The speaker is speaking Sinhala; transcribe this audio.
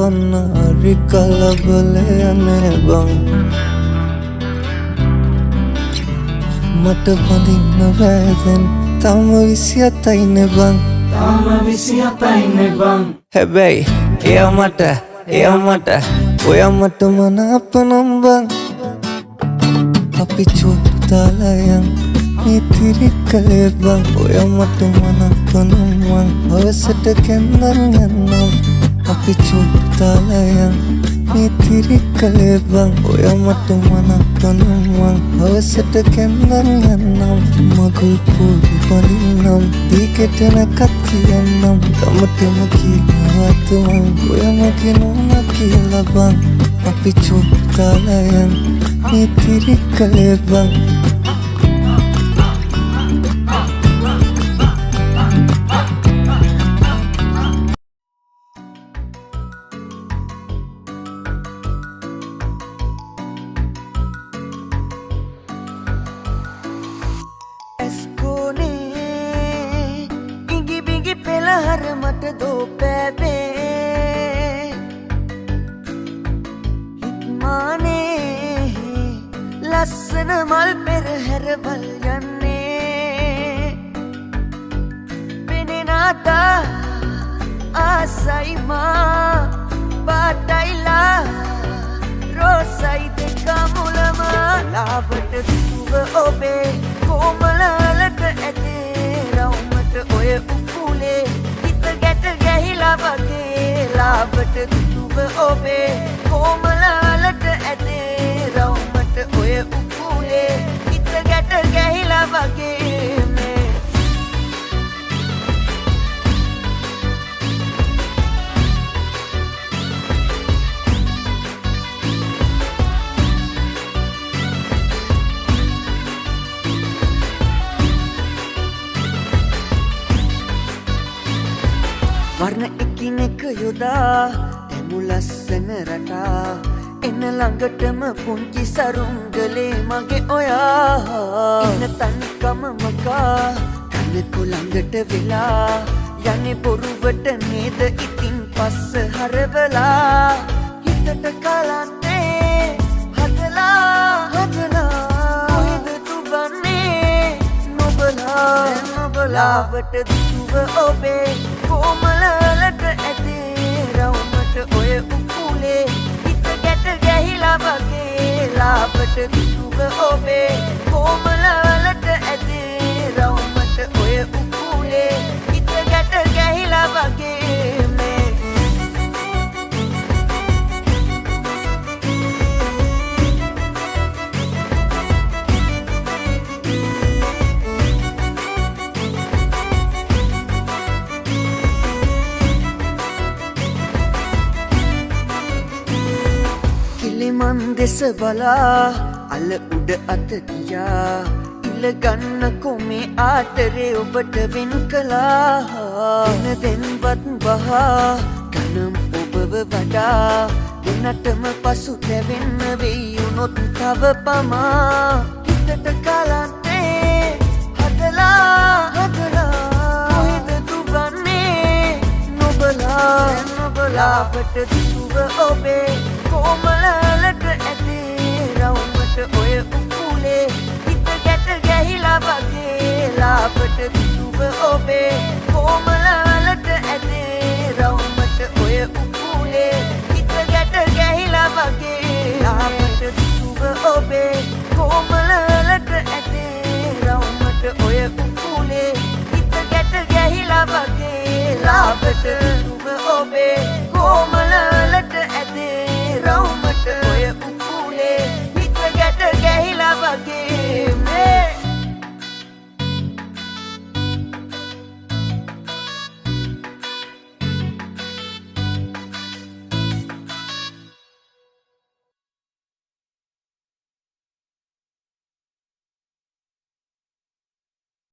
මනාරි කලබලයනේ බං මට බඳින්න බෑදැන් තම 27යිනේ බං තම 27යිනේ බං හැබැයි එයා මට ඔයා මට මනාපනම් බං අපි චූට් දාලා යන් මේ තිරිකලේ බං ඔයා මට මනාපනම් බං අවසට කැන්දන් යන්නම් අපි චූට් දාලා යන් මේ තිරිකලේ බං ඔයා මට මනාපනම් බං අවසට කැන්දන් යන්නම් මගුල් පොඩි බලින්නම් දීකට නැකත් කියන්නම් තමතම කියනවත් මං ඔයා මගේ නෝනා කියලා බං අපි චූට් දාලා යන් මේ තිරිකලේ බං हर मट दो पैबे हितमाने लसन मल पेर हर बल जन्ने बिने नाता आसाई मां बाटाइला रोसाई दे कामुलमा लावट दुव ओबे कोमललट एते रौमट ओय උකුලේ හිත ගැට ගැහිලා වගේ ලාවට දුව ඔබේ කොමලලට ඇතේ රවුමට ඔය උකුලේ හිත ගැට ගැහිලා වගේ මේ වර්ණ එකිනෙක යොදා දෙමු ලස්සන රටා එන ළඟටම පුංචි සරුංගලේ මගේ ඔයා එන තනිකම මකා කනකු ළඟට වෙලා යන්නේ බොරුවට නේද ඉතින් පස්ස හරවලා හිතට කලන්නේ හදලා කොහෙද තුබන්නේ නොබලාවට දුව ඔබේ කොමලලට ඇතේ රවුමට ඔය උකුලේ හිත ගැට ගැහිලා වගේ ලාවට දුව ඔබේ කොමලලට ඇතේ රවුමට ඔය උකුලේ හිත ගැට ගැහිලා වගේ මේ මන් දෙස බලා අල උඩ අත තියා ඉල ගන්න කොමේ ආතරේ ඔබට වෙන් කළා එන දෙන්වත් බහා ගනම් ඔබව වඩා දෙන්නටම පසු තැවෙන්න වෙයි උනොත් තව පමා හිතට කලන්නේ හදලා කොහෙද දුවන්නේ නොබලාවට දුව ඔබේ කොමලලට ඇතේ රවුමට ඔය උකුලේ හිත ගැට ගැහිලා වගේ ලාවට දුව ඔබේ කොමලලට ඇතේ රවුමට ඔය උකුලේ හිත ගැට ගැහිලා වගේ ලාවට දුව ඔබේ කොමලලට ඇතේ රවුමට ඔය උකුලේ හිත ගැට ගැහිලා වගේ ලාවට දුව ඔබේ කොමලලට